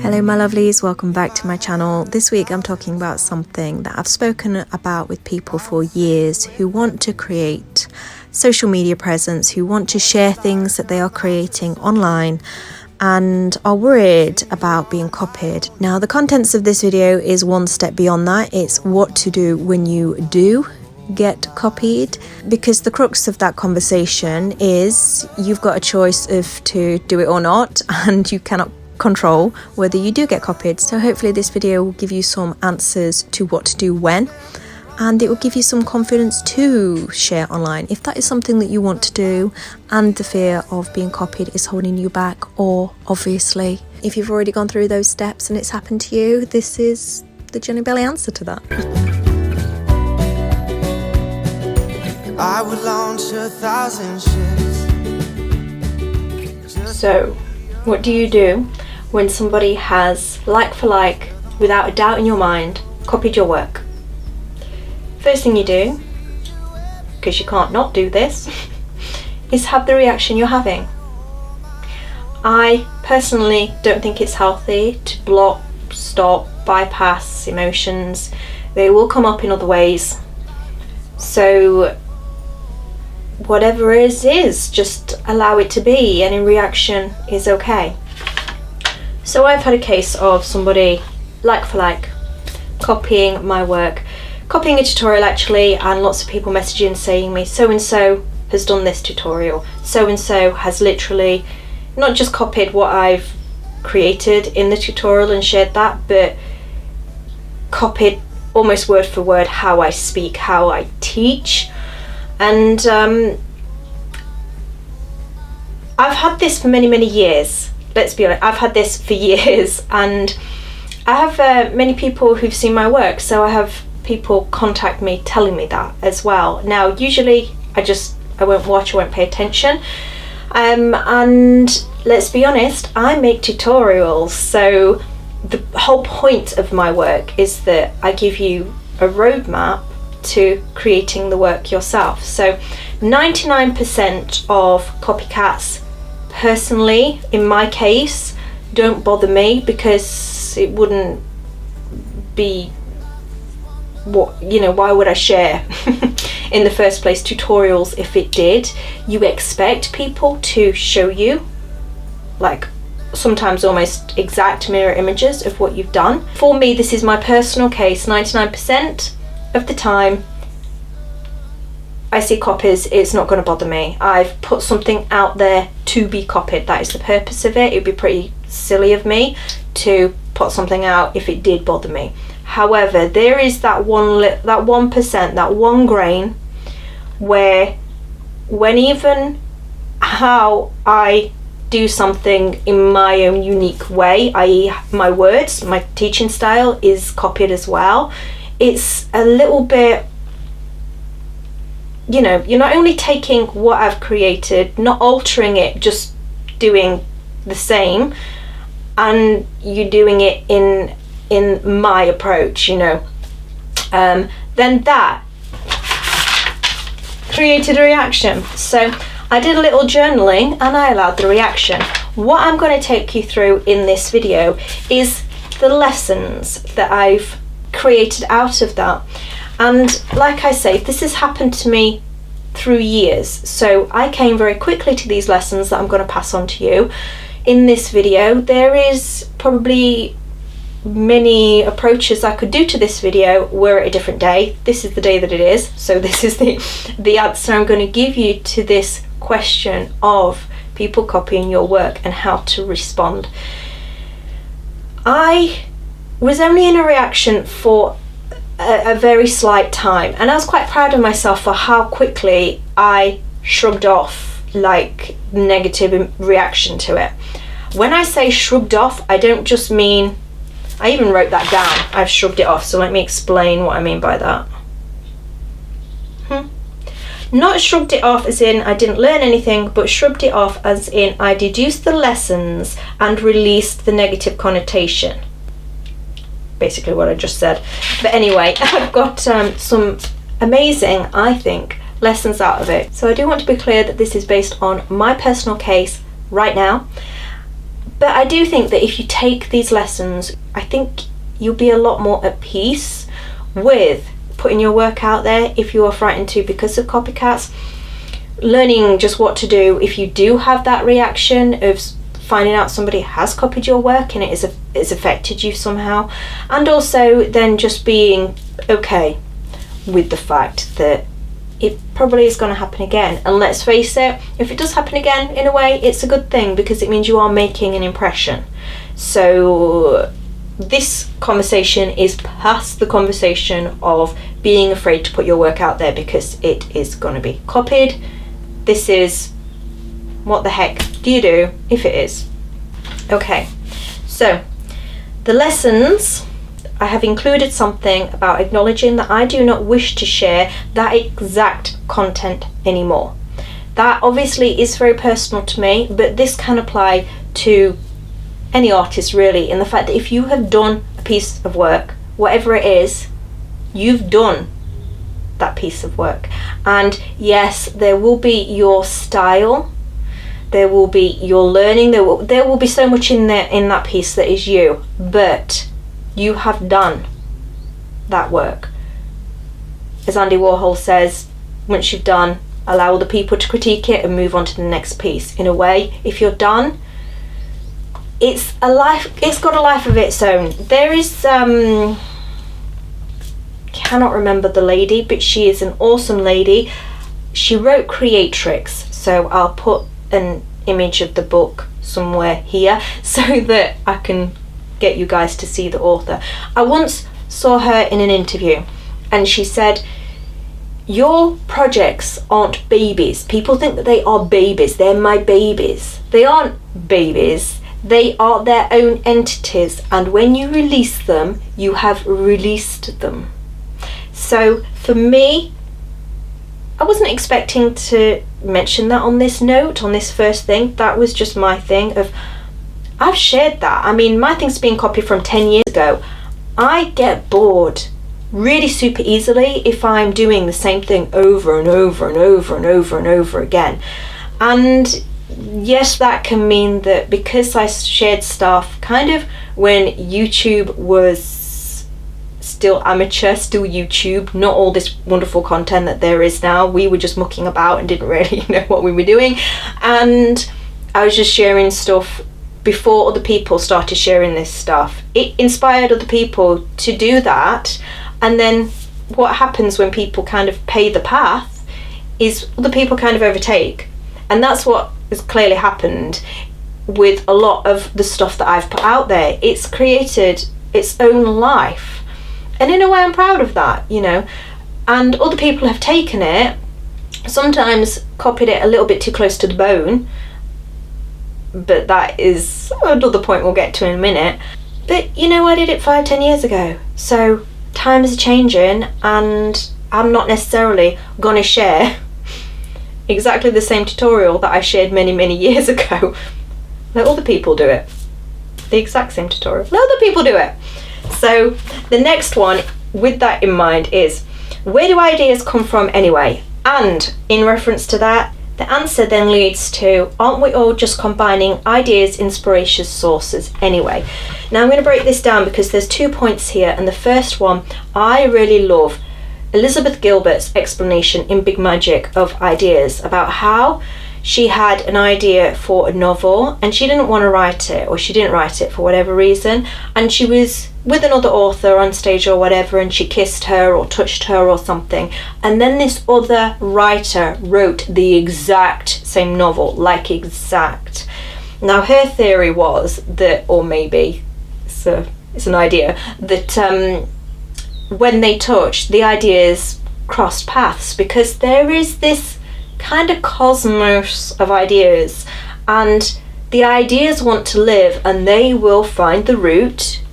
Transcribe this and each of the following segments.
Hello my lovelies, welcome back to my channel. This week I'm talking about something that I've spoken about with people for years who want to create social media presence, who want to share things that they are creating online and are worried about being copied. Now the contents of this video is one step beyond that. It's what to do when you do get copied, because the crux of that conversation is you've got a choice of to do it or not, and you cannot control whether you do get copied. So hopefully this video will give you some answers to what to do when, and it will give you some confidence to share online if that is something that you want to do and the fear of being copied is holding you back. Or obviously if you've already gone through those steps and it's happened to you, this is the Jenny Belly answer to that. I would launch 1,000 ships. So what do you do when somebody has, like for like, without a doubt in your mind, copied your work? First thing you do, because you can't not do this, is have the reaction you're having. I personally don't think it's healthy to block, stop, bypass emotions. They will come up in other ways. So whatever it is, just allow it to be. Any reaction is okay. So I've had a case of somebody, like for like, copying my work, copying a tutorial actually, and lots of people messaging saying me, so and so has done this tutorial, so and so has literally not just copied what I've created in the tutorial and shared that, but copied almost word for word how I speak, how I teach. And I've had this for many years. Let's be honest, I've had this for years, and I have many people who've seen my work, so I have people contact me telling me that as well. Now usually I won't watch, I won't pay attention, and let's be honest, I make tutorials, so the whole point of my work is that I give you a roadmap to creating the work yourself. So 99% of copycats, personally, in my case, don't bother me, because it wouldn't be what, you know, why would I share in the first place tutorials if it did? You expect people to show you, like, sometimes almost exact mirror images of what you've done. For me, this is my personal case. 99% of the time I see copies, it's not going to bother me. I've put something out there to be copied. That is the purpose of it. It'd be pretty silly of me to put something out if it did bother me. However, there is that 1%, that one grain, where when even how I do something in my own unique way, i.e. my words, my teaching style, is copied as well, it's a little bit, you know, you're not only taking what I've created, not altering it, just doing the same, and you're doing it in my approach, you know, then that created a reaction. So I did a little journaling and I allowed the reaction. What I'm going to take you through in this video is the lessons that I've created out of that. And like I say, this has happened to me through years, so I came very quickly to these lessons that I'm going to pass on to you in this video. There is probably many approaches I could do to this video were it a different day. This is the day that it is, so this is the answer I'm going to give you to this question of people copying your work and how to respond. I was only in a reaction for a very slight time, and I was quite proud of myself for how quickly I shrugged off like negative reaction to it. When I say shrugged off, I don't just mean, I even wrote that down, I've shrugged it off, so let me explain what I mean by that. Not shrugged it off as in I didn't learn anything, but shrugged it off as in I deduced the lessons and released the negative connotation. Basically what I just said. But anyway, I've got some amazing, I think, lessons out of it. So I do want to be clear that this is based on my personal case right now, But I do think that if you take these lessons, I think you'll be a lot more at peace with putting your work out there if you are frightened to because of copycats. Learning just what to do if you do have that reaction of finding out somebody has copied your work and it has affected you somehow. And also then just being okay with the fact that it probably is going to happen again. And let's face it, if it does happen again, in a way, it's a good thing because it means you are making an impression. So this conversation is past the conversation of being afraid to put your work out there because it is going to be copied. This is, what the heck do you do if it is? Okay, so the lessons, I have included something about acknowledging that I do not wish to share that exact content anymore. That obviously is very personal to me, but this can apply to any artist really, in the fact that if you have done a piece of work, whatever it is, you've done that piece of work. And yes, there will be your style, there will be your learning, there will be so much in there in that piece that is you, but you have done that work. As Andy Warhol says, once you've done, allow other people to critique it and move on to the next piece. In a way, if you're done, it's got a life of its own. There is cannot remember the lady, but she is an awesome lady. She wrote Creatrix, so I'll put an image of the book somewhere here so that I can get you guys to see the author. I once saw her in an interview and she said, your projects aren't babies. People think that they are babies. They're my babies. They aren't babies. They are their own entities, and when you release them, you have released them. So for me, I wasn't expecting to mention that on this note, on this first thing. That was just my thing of, I've shared that. I mean, my thing's been copied from 10 years ago. I get bored really super easily if I'm doing the same thing over and over and over and over and over again. And yes, that can mean that because I shared stuff kind of when YouTube was still amateur, still YouTube, not all this wonderful content that there is now. We were just mucking about and didn't really know what we were doing. And I was just sharing stuff before other people started sharing this stuff. It inspired other people to do that. And then what happens when people kind of pay the path is other people kind of overtake. And that's what has clearly happened with a lot of the stuff that I've put out there. It's created its own life. And in a way, I'm proud of that, you know. And other people have taken it, sometimes copied it a little bit too close to the bone. But that is another point we'll get to in a minute. But, you know, I did it 5-10 years ago. So times are changing and I'm not necessarily going to share exactly the same tutorial that I shared many years ago. Let other people do it. The exact same tutorial. Let other people do it. So the next one, with that in mind, is where do ideas come from anyway? And in reference to that, the answer then leads to, aren't we all just combining ideas, inspirations, sources anyway? Now I'm going to break this down because there's 2 points here, and the first one, I really love Elizabeth Gilbert's explanation in Big Magic of ideas about how she had an idea for a novel and she didn't want to write it, or she didn't write it for whatever reason, and she was with another author on stage or whatever, and she kissed her or touched her or something, and then this other writer wrote the exact same novel, like exact. Now her theory was that, or maybe it's an idea, that when they touched, the ideas crossed paths, because there is this kind of cosmos of ideas, and the ideas want to live and they will find the route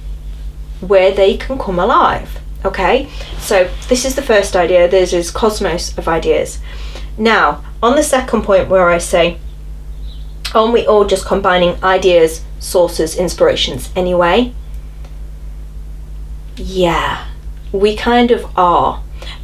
where they can come alive. Okay, so this is the first idea. There's this cosmos of ideas. Now on the second point, where I say, aren't we all just combining ideas, sources, inspirations anyway? Yeah, we kind of are.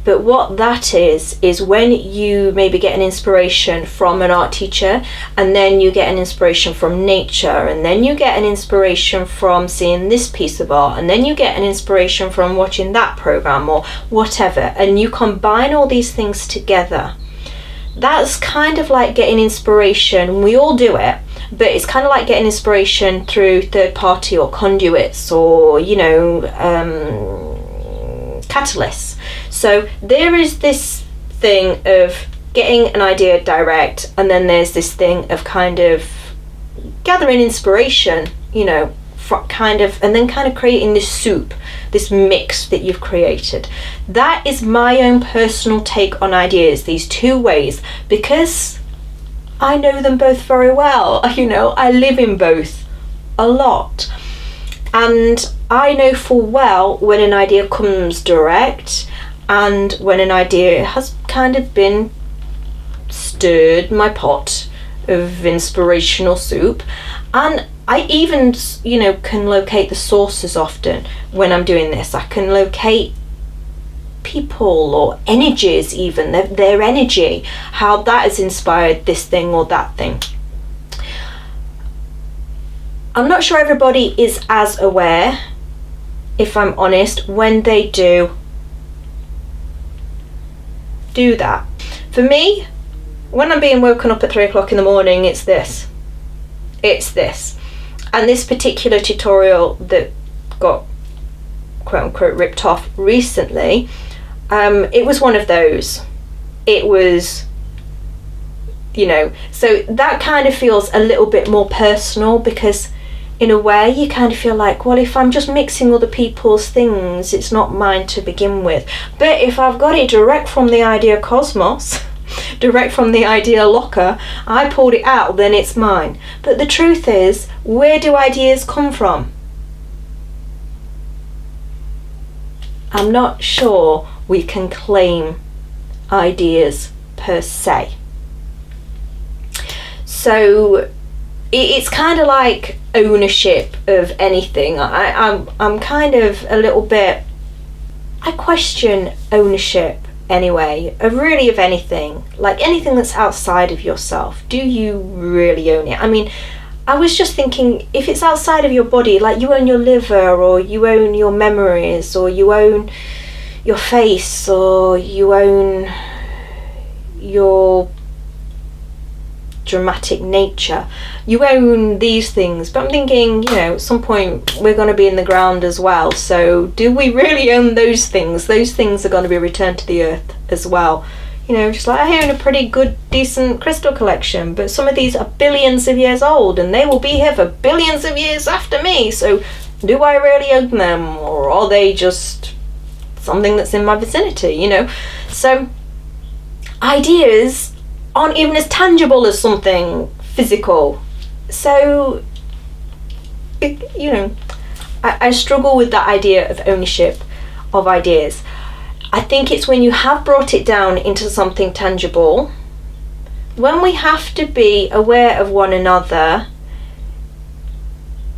But what that is when you maybe get an inspiration from an art teacher, and then you get an inspiration from nature, and then you get an inspiration from seeing this piece of art, and then you get an inspiration from watching that program or whatever, and you combine all these things together. That's kind of like getting inspiration. We all do it, but it's kind of like getting inspiration through third party or conduits or, you know, catalysts. So there is this thing of getting an idea direct, and then there's this thing of kind of gathering inspiration, you know, and then kind of creating this soup, this mix that you've created. That is my own personal take on ideas, these two ways, because I know them both very well. You know, I live in both a lot, and I know full well when an idea comes direct and when an idea has kind of been stirred my pot of inspirational soup. And I even, you know, can locate the sources often when I'm doing this. I can locate people or energies, even their energy, how that has inspired this thing or that thing. I'm not sure everybody is as aware, if I'm honest, when they do that. For me, when I'm being woken up at 3 o'clock in the morning, it's this. And this particular tutorial that got quote unquote ripped off recently, it was one of those. It was, you know, so that kind of feels a little bit more personal, because in a way you kind of feel like, well, if I'm just mixing other people's things, it's not mine to begin with. But if I've got it direct from the idea cosmos, direct from the idea locker, I pulled it out, then it's mine. But the truth is, where do ideas come from? I'm not sure we can claim ideas per se. So it's kind of like ownership of anything. I'm kind of a little bit, I question ownership anyway, of anything, like anything that's outside of yourself. Do you really own it? I mean, I was just thinking, if it's outside of your body, like you own your liver, or you own your memories, or you own your face, or you own your dramatic nature, you own these things. But I'm thinking, you know, at some point we're going to be in the ground as well, so do we really own those things? Those things are going to be returned to the earth as well. You know, just like I own a pretty good decent crystal collection, but some of these are billions of years old and they will be here for billions of years after me, so do I really own them, or are they just something that's in my vicinity, you know? So ideas aren't even as tangible as something physical. So, you know, I struggle with that idea of ownership of ideas. I think it's when you have brought it down into something tangible, when we have to be aware of one another,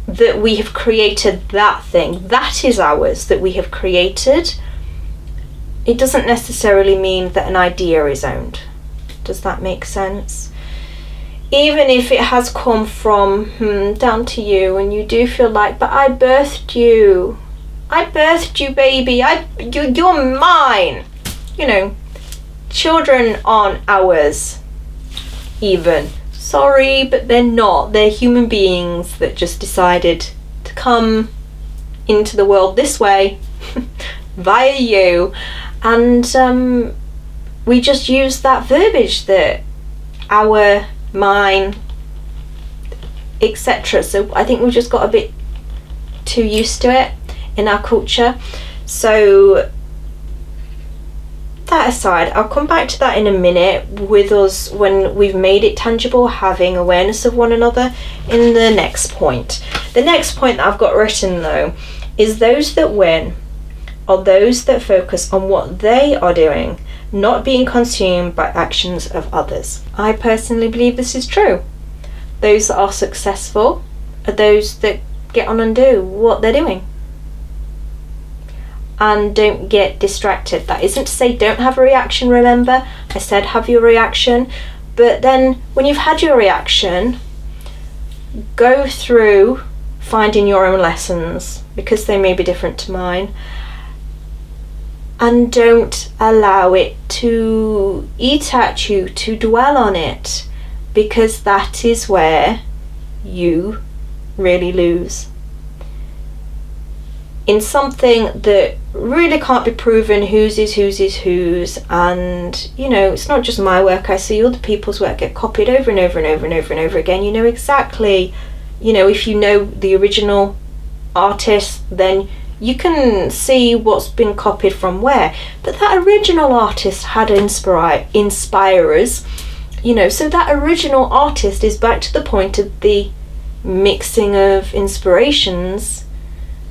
that we have created that thing, that is ours, that we have created. It doesn't necessarily mean that an idea is owned. Does that make sense? Even if it has come from down to you, and you do feel like, but I birthed you, baby, you're mine. You know, children aren't ours even. Sorry, but they're not. They're human beings that just decided to come into the world this way via you, and we just use that verbiage, that our, mine, etc. So I think we've just got a bit too used to it in our culture. So that aside, I'll come back to that in a minute, with us when we've made it tangible, having awareness of one another, in the next point. The next point that I've got written though is those that win are those that focus on what they are doing, not being consumed by actions of others. I personally believe this is true. Those that are successful are those that get on and do what they're doing. and don't get distracted. That isn't to say don't have a reaction, remember? I said have your reaction. But then when you've had your reaction, go through finding your own lessons, because they may be different to mine, and don't allow it to eat at you, to dwell on it, because that is where you really lose. In something that really can't be proven whose is whose, and you know, it's not just my work, I see other people's work get copied over and over and over and over and over again. You know exactly, you know, if you know the original artist, then you can see what's been copied from where. But that original artist had inspirers, you know, so that original artist is back to the point of the mixing of inspirations,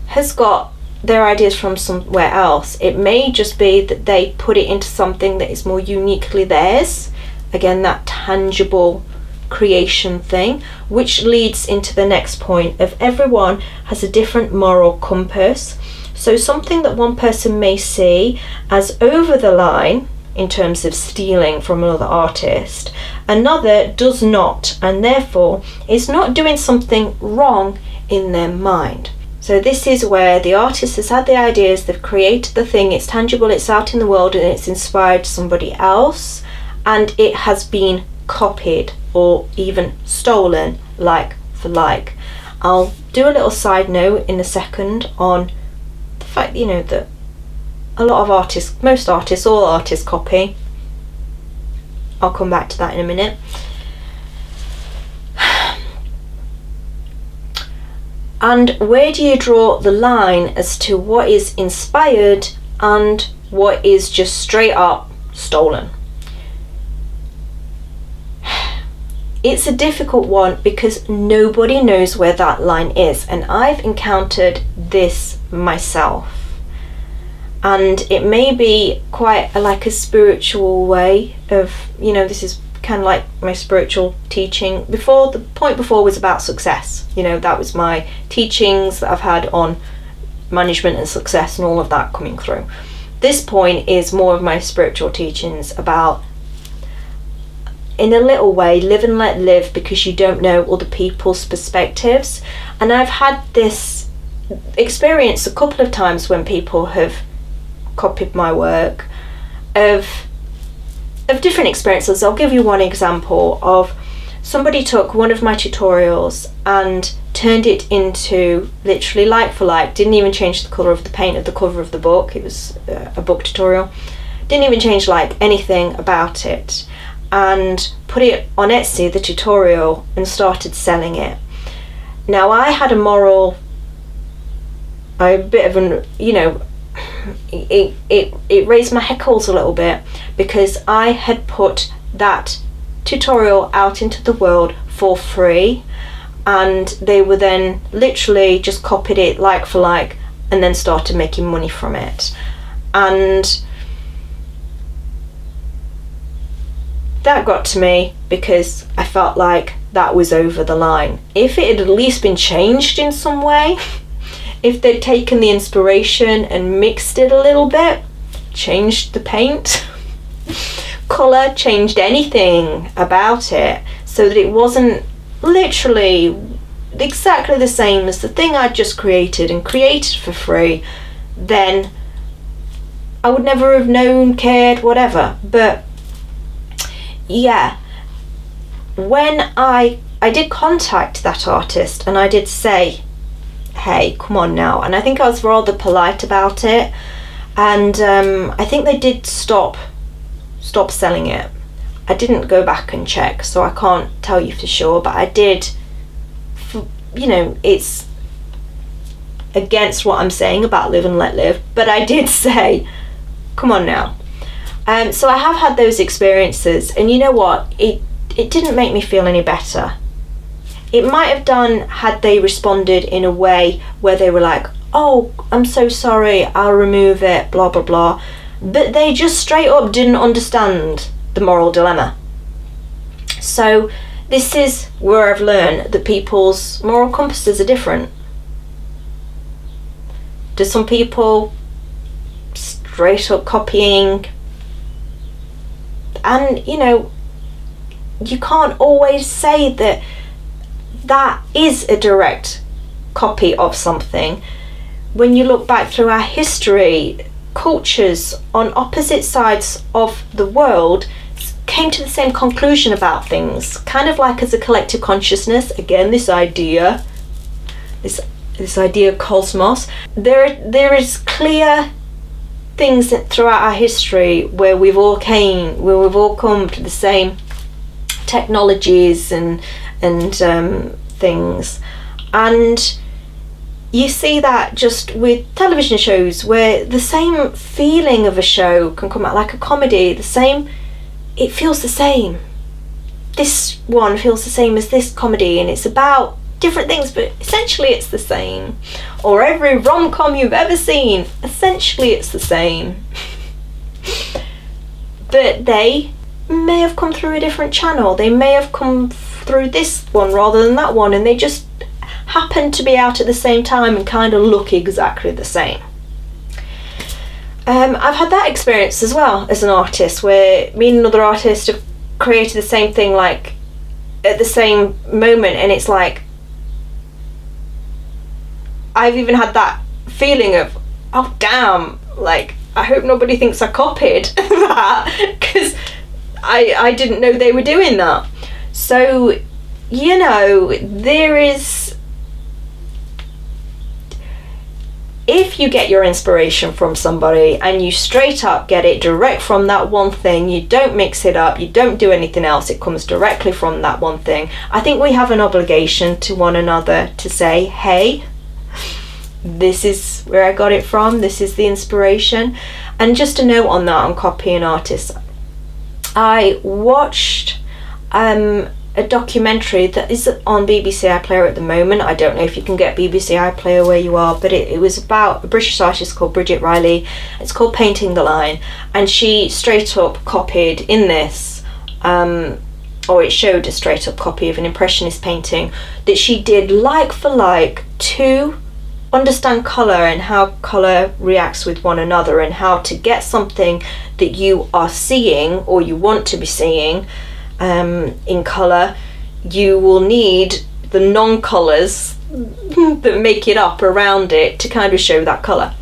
has got their ideas from somewhere else. It may just be that they put it into something that is more uniquely theirs. Again, that tangible creation thing, which leads into the next point of everyone has a different moral compass. So something that one person may see as over the line in terms of stealing from another artist, another does not, and therefore is not doing something wrong in their mind. So this is where the artist has had the ideas, they've created the thing, it's tangible, it's out in the world, and it's inspired somebody else, and it has been copied or even stolen like for like. I'll do a little side note in a second on the fact, you know, that a lot of artists, most artists, all artists copy. I'll come back to that in a minute. And where do you draw the line as to what is inspired and what is just straight up stolen? It's a difficult one because nobody knows where that line is, and I've encountered this myself. And it may be quite like a spiritual way of, you know, this is kind of like my spiritual teaching. Before, the point before was about success. You know, that was my teachings that I've had on management and success and all of that coming through. This point is more of my spiritual teachings about, in a little way, live and let live, because you don't know other people's perspectives. And I've had this experience a couple of times when people have copied my work of different experiences. I'll give you one example of somebody took one of my tutorials and turned it into literally like for like, didn't even change the colour of the paint of the cover of the book. It was a book tutorial, didn't even change like anything about it, and put it on Etsy, the tutorial, and started selling it. Now I had a bit of an, you know, it raised my hackles a little bit, because I had put that tutorial out into the world for free, and they were then literally just copied it like for like and then started making money from it. And that got to me because I felt like that was over the line. If it had at least been changed in some way, if they'd taken the inspiration and mixed it a little bit, changed the paint, colour, changed anything about it so that it wasn't literally exactly the same as the thing I'd just created and created for free, then I would never have known, cared, whatever. But yeah, when I did contact that artist and I did say, hey, come on now, and I think I was rather polite about it, and I think they did stop selling it. I didn't go back and check, so I can't tell you for sure, but I did, you know, it's against what I'm saying about live and let live, but I did say, come on now. So I have had those experiences, and you know what, it didn't make me feel any better. It might have done had they responded in a way where they were like, oh, I'm so sorry, I'll remove it, blah blah blah, but they just straight up didn't understand the moral dilemma. So this is where I've learned that people's moral compasses are different. Do some people straight up copying. And you know, you can't always say that that is a direct copy of something. When you look back through our history, cultures on opposite sides of the world came to the same conclusion about things, kind of like as a collective consciousness. Again, this idea of cosmos. There is clear things that throughout our history where we've all come to the same technologies and things. And you see that just with television shows, where the same feeling of a show can come out, like a comedy, it feels the same. This one feels the same as this comedy, and it's about different things, but essentially it's the same. Or every rom-com you've ever seen, essentially it's the same. But they may have come through a different channel. They may have come through this one rather than that one, and they just happen to be out at the same time and kind of look exactly the same. I've had that experience as well as an artist, where me and another artist have created the same thing, like at the same moment, and it's like I've even had that feeling of, oh damn, like I hope nobody thinks I copied that, because I didn't know they were doing that. So, you know, if you get your inspiration from somebody and you straight up get it direct from that one thing, you don't mix it up, you don't do anything else, it comes directly from that one thing, I think we have an obligation to one another to say, hey, this is where I got it from, this is the inspiration. And just a note on that, on copying artists, I watched a documentary that is on BBC iPlayer at the moment. I don't know if you can get BBC iPlayer where you are, but it was about a British artist called Bridget Riley. It's called Painting the Line, and she straight up copied in this, or it showed a straight up copy of an impressionist painting that she did like for like to understand colour and how colour reacts with one another, and how to get something that you are seeing or you want to be seeing in colour. You will need the non-colours that make it up around it to kind of show that colour.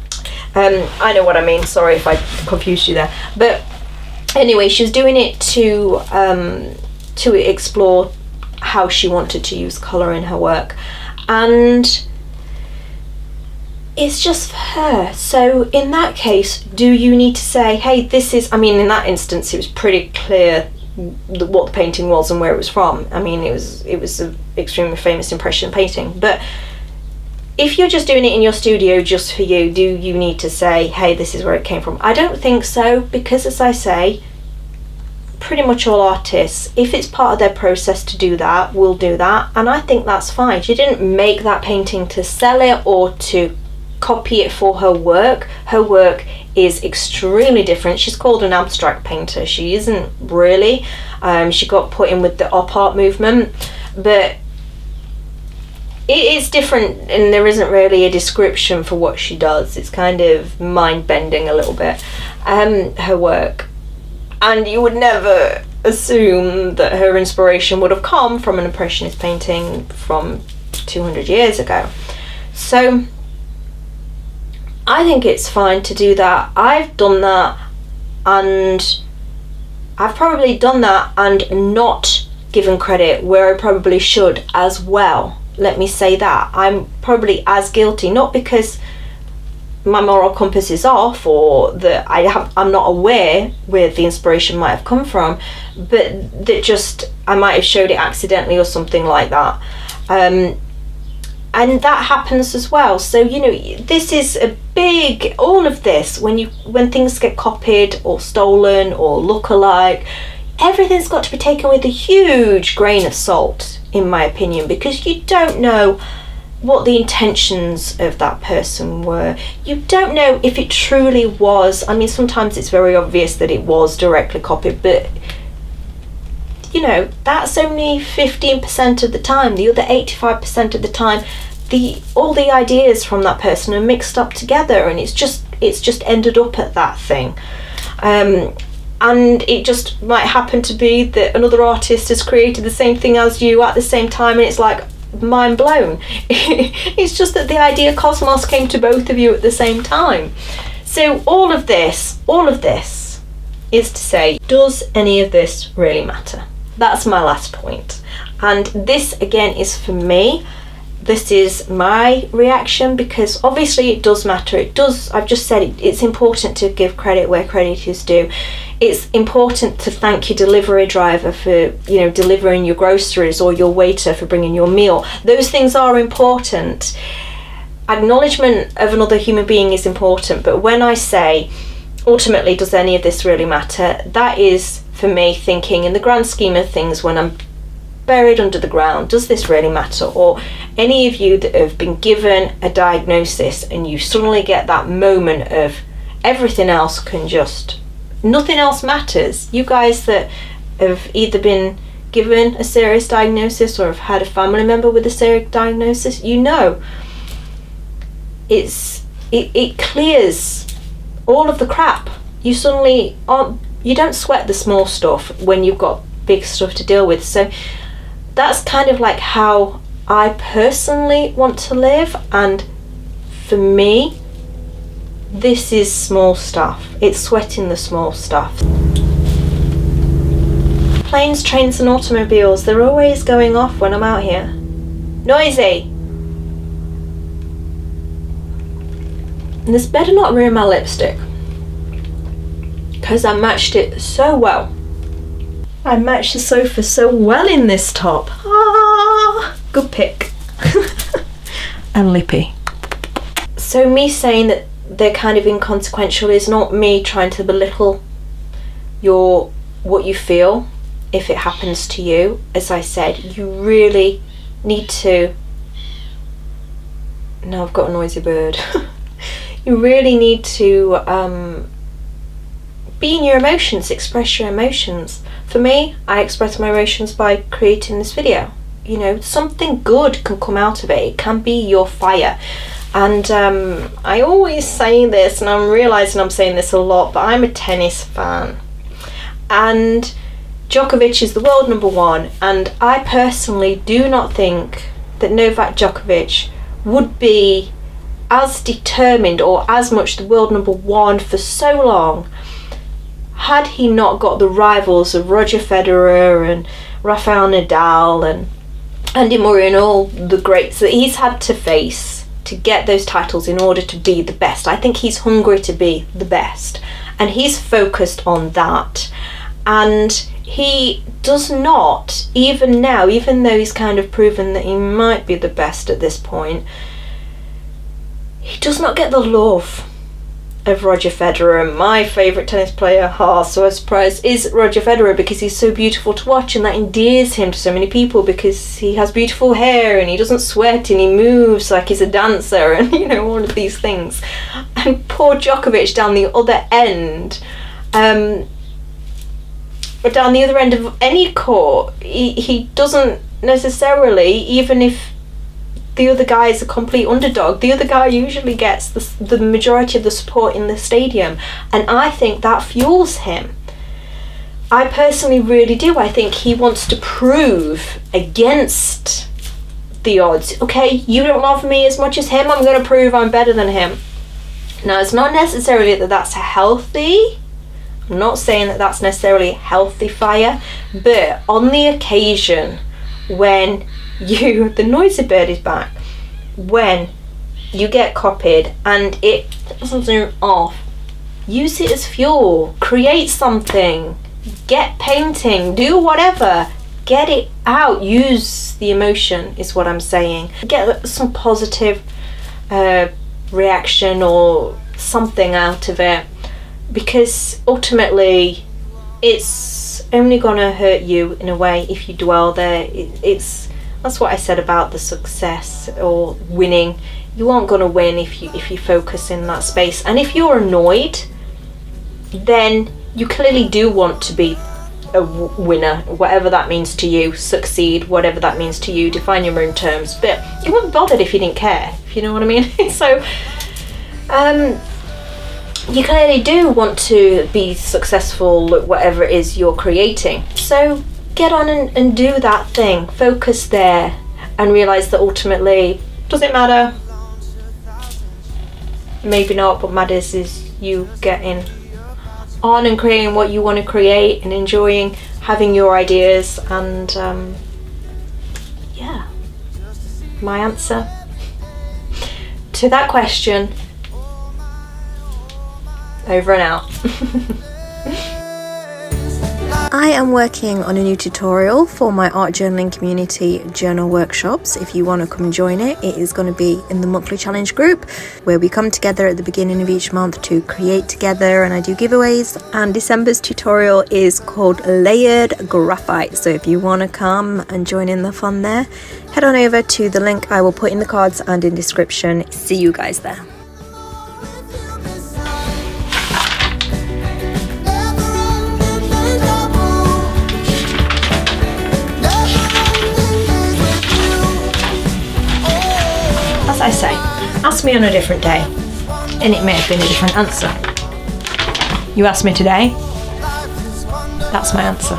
I know what I mean, sorry if I confused you there, but anyway, she was doing it to explore how she wanted to use colour in her work, and it's just for her. So in that case, do you need to say, hey, this is, I mean, in that instance, it was pretty clear what the painting was and where it was from. I mean, it was an extremely famous impression painting. But if you're just doing it in your studio just for you, do you need to say, hey, this is where it came from? I don't think so, because as I say, pretty much all artists, if it's part of their process to do that, will do that, and I think that's fine. She didn't make that painting to sell it or to copy it for her work. Her work is extremely different. She's called an abstract painter. She isn't really. She got put in with the op art movement, but it is different, and there isn't really a description for what she does. It's kind of mind-bending a little bit, her work. And you would never assume that her inspiration would have come from an impressionist painting from 200 years ago. So I think it's fine to do that. I've done that, and I've probably done that and not given credit where I probably should as well. Let me say that. I'm probably as guilty, not because my moral compass is off or that I'm not aware where the inspiration might have come from, but that just I might have showed it accidentally or something like that. And that happens as well. So, you know, this is a big, all of this, when things get copied or stolen or look alike, everything's got to be taken with a huge grain of salt, in my opinion, because you don't know what the intentions of that person were. You don't know if it truly was. I mean, sometimes it's very obvious that it was directly copied, but you know, that's only 15% of the time. The other 85% of the time, all the ideas from that person are mixed up together, and it's just it's just ended up at that thing. And it just might happen to be that another artist has created the same thing as you at the same time, and it's like mind blown. It's just that the idea cosmos came to both of you at the same time. So all of this is to say, does any of this really matter? That's my last point. And this again is for me. This is my reaction, because obviously it does matter. It does, I've just said it, it's important to give credit where credit is due. It's important to thank your delivery driver for, you know, delivering your groceries, or your waiter for bringing your meal. Those things are important. Acknowledgement of another human being is important, but when I say, ultimately, does any of this really matter? That is, for me, thinking in the grand scheme of things, when I'm buried under the ground, does this really matter? Or any of you that have been given a diagnosis and you suddenly get that moment of everything else can just, nothing else matters. You guys that have either been given a serious diagnosis or have had a family member with a serious diagnosis, you know, it clears all of the crap. You suddenly aren't, you don't sweat the small stuff when you've got big stuff to deal with. So that's kind of like how I personally want to live, and for me, this is small stuff. It's sweating the small stuff. Planes, trains and automobiles, they're always going off when I'm out here. Noisy! And this better not ruin my lipstick, because I matched it so well. I matched the sofa so well in this top. Ah, good pick. And lippy. So me saying that they're kind of inconsequential is not me trying to belittle what you feel if it happens to you. As I said, you really need to... Now I've got a noisy bird. You really need to be in your emotions, express your emotions. For me, I express my emotions by creating this video. You know, something good can come out of it. It can be your fire. And I always say this, and I'm realising I'm saying this a lot, but I'm a tennis fan. And Djokovic is the world number one, and I personally do not think that Novak Djokovic would be as determined or as much the world number one for so long had he not got the rivals of Roger Federer and Rafael Nadal and Andy Murray and all the greats that he's had to face to get those titles in order to be the best. I think he's hungry to be the best, and he's focused on that. And he does not, even now, even though he's kind of proven that he might be the best at this point, he does not get the love of Roger Federer. And my favourite tennis player, so a surprise, is Roger Federer, because he's so beautiful to watch, and that endears him to so many people because he has beautiful hair and he doesn't sweat and he moves like he's a dancer, and you know, all of these things. And poor Djokovic down the other end, but down the other end of any court, he doesn't necessarily, even if the other guy is a complete underdog, the other guy usually gets the majority of the support in the stadium, and I think that fuels him. I personally really do. I think he wants to prove against the odds. Okay, you don't love me as much as him, I'm going to prove I'm better than him. Now, it's not necessarily that that's healthy. I'm not saying that that's necessarily healthy fire, but on the occasion when the noisy bird is back, when you get copied and it doesn't off, use it as fuel, create something, get painting, do whatever, get it out, use the emotion is what I'm saying. Get some positive reaction or something out of it, because ultimately it's only gonna hurt you in a way if you dwell there. That's what I said about the success or winning. You aren't going to win if you focus in that space. And if you're annoyed, then you clearly do want to be a winner, whatever that means to you, succeed, whatever that means to you, define your own terms. But you wouldn't be bothered if you didn't care, if you know what I mean. So, you clearly do want to be successful at whatever it is you're creating. So get on and do that thing. Focus there and realise that ultimately, does it matter? Maybe not, but matters is you getting on and creating what you want to create and enjoying having your ideas. And yeah, my answer to that question, over and out. I am working on a new tutorial for my art journaling community journal workshops. If you want to come and join it, it is going to be in the monthly challenge group where we come together at the beginning of each month to create together, and I do giveaways. And December's tutorial is called Layered Graphite. So if you want to come and join in the fun there, head on over to the link I will put in the cards and in description. See you guys there. As I say, ask me on a different day, and it may have been a different answer. You asked me today, that's my answer.